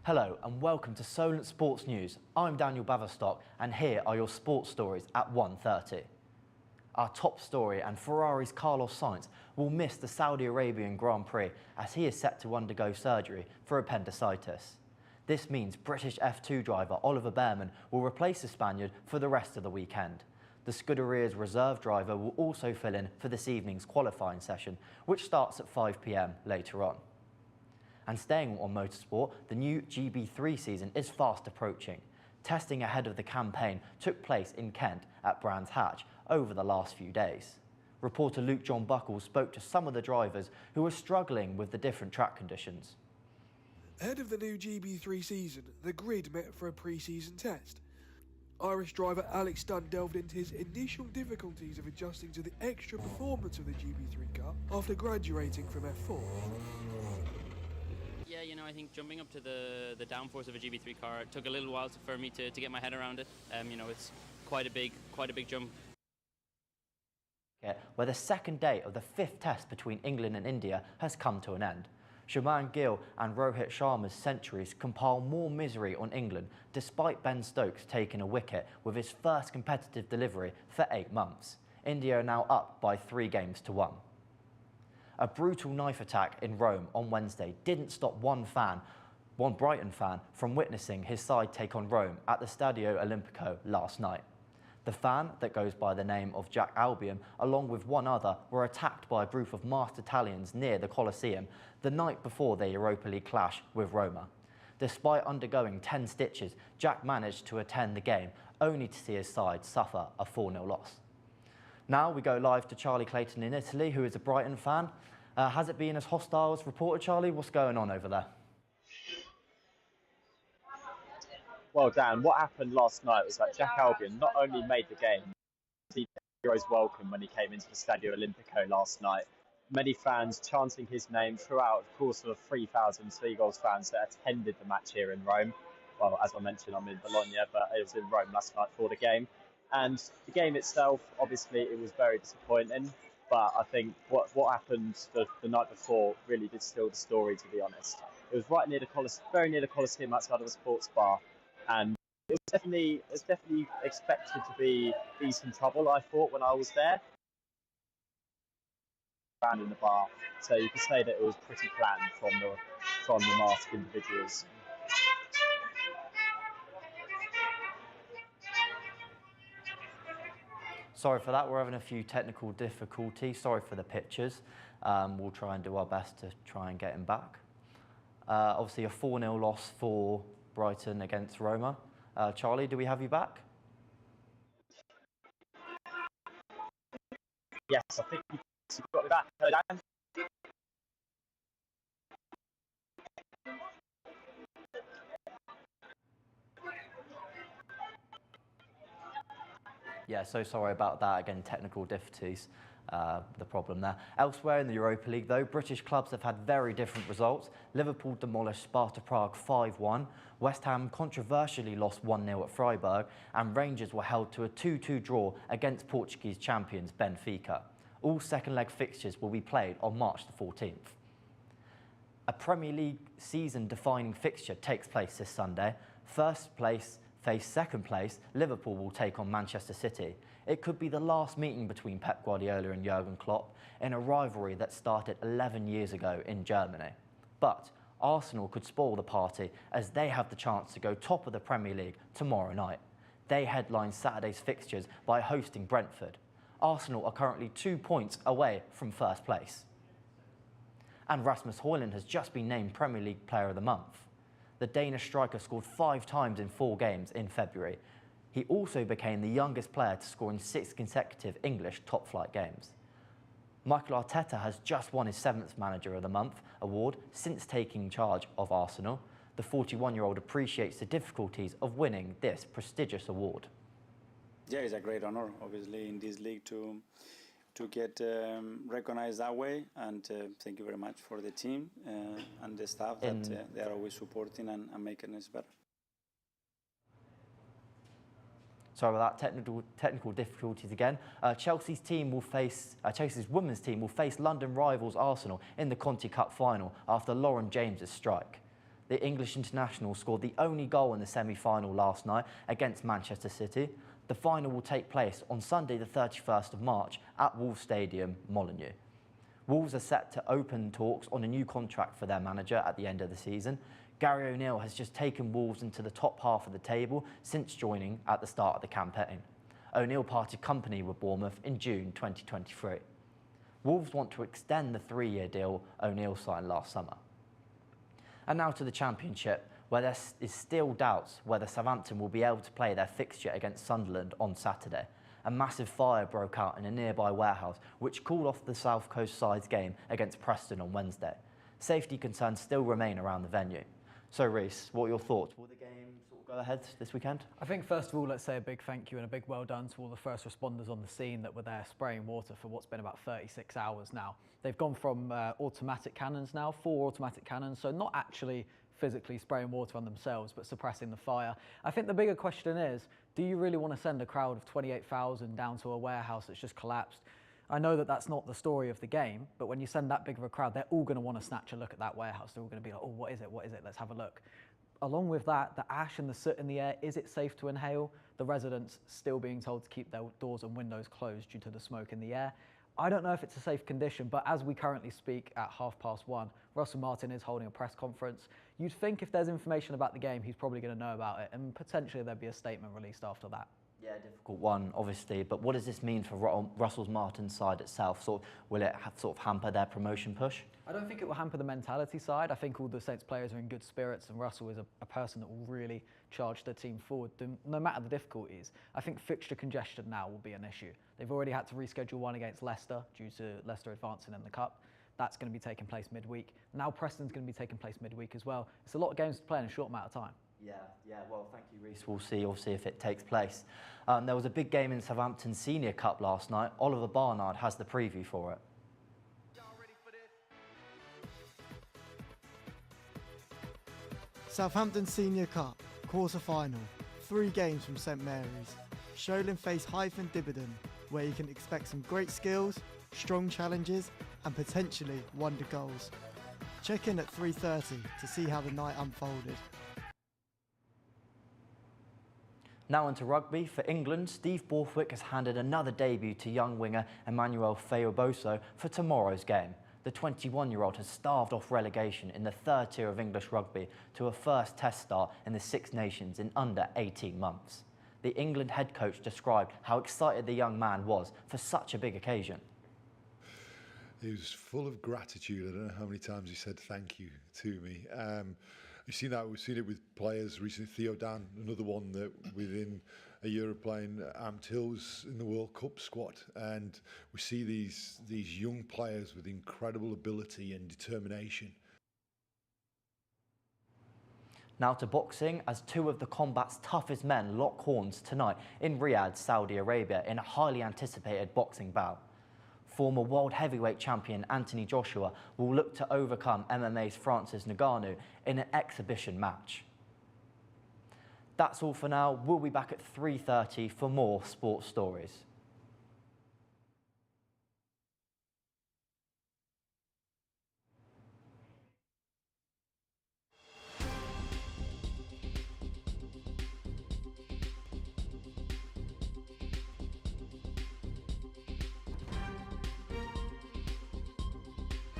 Hello and welcome to Solent Sports News. I'm Daniel Baverstock and here are your sports stories at 1:30. Our top story, and Ferrari's Carlos Sainz will miss the Saudi Arabian Grand Prix as he is set to undergo surgery for appendicitis. This means British F2 driver Oliver Bearman will replace the Spaniard for the rest of the weekend. The Scuderia's reserve driver will also fill in for this evening's qualifying session, which starts at 5 p.m. later on. And staying on motorsport, the new GB3 season is fast approaching. Testing ahead of the campaign took place in Kent at Brands Hatch over the last few days. Reporter Luke John Buckles spoke to some of the drivers who were struggling with the different track conditions. Ahead of the new GB3 season, the grid met for a pre-season test. Irish driver Alex Dunn delved into his initial difficulties of adjusting to the extra performance of the GB3 car after graduating from F4. Yeah, I think jumping up to the downforce of a GB3 car, it took a little while for me to get my head around it. It's quite a big jump. Where the second day of the fifth test between England and India has come to an end. Shubman Gill and Rohit Sharma's centuries compile more misery on England despite Ben Stokes taking a wicket with his first competitive delivery for 8 months. India are now up by 3 games to 1. A brutal knife attack in Rome on Wednesday didn't stop one Brighton fan, from witnessing his side take on Rome at the Stadio Olimpico last night. The fan, that goes by the name of Jack Albion, along with one other, were attacked by a group of masked Italians near the Colosseum the night before their Europa League clash with Roma. Despite undergoing 10 stitches, Jack managed to attend the game, only to see his side suffer a 4-0 loss. Now we go live to Charlie Clayton in Italy, who is a Brighton fan. Has it been as hostile as reported, Charlie? What's going on over there? Well, Dan, what happened last night was that Jack Albion not only made the game, he heroes welcome when he came into the Stadio Olimpico last night. Many fans chanting his name throughout, of course, for the 3,000 Seagulls fans that attended the match here in Rome. Well, as I mentioned, I'm in Bologna, but it was in Rome last night for the game. And the game itself, obviously, it was very disappointing. But I think what happened the night before really did steal the story, to be honest. It was right near very near the Colosseum outside of the sports bar. And it was definitely expected to be decent trouble, I thought, when I was there. Around in the bar. So you could say that it was pretty planned from the masked individuals. Sorry for that, we're having a few technical difficulties. Sorry for the pictures. We'll try and do our best to try and get him back. Obviously a 4-0 loss for Brighton against Roma. Charlie, do we have you back? Yes, I think you've got me back. Dan? Yeah, so sorry about that. Again, technical difficulties, the problem there. Elsewhere in the Europa League, though, British clubs have had very different results. Liverpool demolished Sparta Prague 5-1. West Ham controversially lost 1-0 at Freiburg, and Rangers were held to a 2-2 draw against Portuguese champions Benfica. All second leg fixtures will be played on March the 14th. A Premier League season-defining fixture takes place this Sunday. First place face second place, Liverpool will take on Manchester City. It could be the last meeting between Pep Guardiola and Jurgen Klopp in a rivalry that started 11 years ago in Germany. But Arsenal could spoil the party as they have the chance to go top of the Premier League tomorrow night. They headline Saturday's fixtures by hosting Brentford. Arsenal are currently 2 points away from first place. And Rasmus Højlund has just been named Premier League Player of the Month. The Danish striker scored 5 times in 4 games in February. He also became the youngest player to score in 6 consecutive English top-flight games. Mikel Arteta has just won his 7th Manager of the Month award since taking charge of Arsenal. The 41-year-old appreciates the difficulties of winning this prestigious award. Yeah, it's a great honor, obviously, in this league to get recognized that way, and thank you very much for the team and the staff that they are always supporting and making us better. Sorry about that, technical difficulties again. Chelsea's women's team will face London rivals Arsenal in the Conti Cup final after Lauren James's strike. The English international scored the only goal in the semi-final last night against Manchester City. The final will take place on Sunday the 31st of March at Wolves Stadium, Molineux. Wolves are set to open talks on a new contract for their manager at the end of the season. Gary O'Neill has just taken Wolves into the top half of the table since joining at the start of the campaign. O'Neill parted company with Bournemouth in June 2023. Wolves want to extend the 3-year deal O'Neill signed last summer. And now to the Championship, where there is still doubts whether Southampton will be able to play their fixture against Sunderland on Saturday. A massive fire broke out in a nearby warehouse, which called off the South Coast side's game against Preston on Wednesday. Safety concerns still remain around the venue. So, Reece, what are your thoughts? Will the game sort of go ahead this weekend? I think, first of all, let's say a big thank you and a big well done to all the first responders on the scene that were there spraying water for what's been about 36 hours now. They've gone from automatic cannons now, 4 automatic cannons, so not actually physically spraying water on themselves, but suppressing the fire. I think the bigger question is, do you really want to send a crowd of 28,000 down to a warehouse that's just collapsed? I know that that's not the story of the game, but when you send that big of a crowd, they're all going to want to snatch a look at that warehouse. They're all going to be like, oh, what is it? What is it? Let's have a look. Along with that, the ash and the soot in the air, is it safe to inhale? The residents still being told to keep their doors and windows closed due to the smoke in the air. I don't know if it's a safe condition, but as we currently speak at 1:30, Russell Martin is holding a press conference. You'd think if there's information about the game, he's probably going to know about it, and potentially there'd be a statement released after that. Yeah, difficult one, obviously. But what does this mean for Russell Martin's side itself? Will it sort of hamper their promotion push? I don't think it will hamper the mentality side. I think all the Saints players are in good spirits, and Russell is a person that will really charge the team forward, no matter the difficulties. I think fixture congestion now will be an issue. They've already had to reschedule one against Leicester due to Leicester advancing in the Cup. That's going to be taking place midweek. Now Preston's going to be taking place midweek as well. It's a lot of games to play in a short amount of time. Yeah, well, thank you, Reece. We'll see, obviously, if it takes place. There was a big game in Southampton Senior Cup last night. Oliver Barnard has the preview for it. Southampton Senior Cup, quarter-final, 3 games from St Mary's. Solent face Hythe Dibberden, where you can expect some great skills, strong challenges and potentially wonder goals. Check in at 3:30 to see how the night unfolded. Now into rugby. For England, Steve Borthwick has handed another debut to young winger Emmanuel Feoboso for tomorrow's game. The 21-year-old has starved off relegation in the 3rd tier of English rugby to a first test start in the Six Nations in under 18 months. The England head coach described how excited the young man was for such a big occasion. He was full of gratitude. I don't know how many times he said thank you to me. We've seen it with players recently. Theo Dan, another one that within a year of playing amped Hills in the World Cup squad, and we see these young players with incredible ability and determination. Now to boxing, as 2 of the combat's toughest men lock horns tonight in Riyadh, Saudi Arabia, in a highly anticipated boxing bout. Former world heavyweight champion Anthony Joshua will look to overcome MMA's Francis Ngannou in an exhibition match. That's all for now. We'll be back at 3:30 for more sports stories.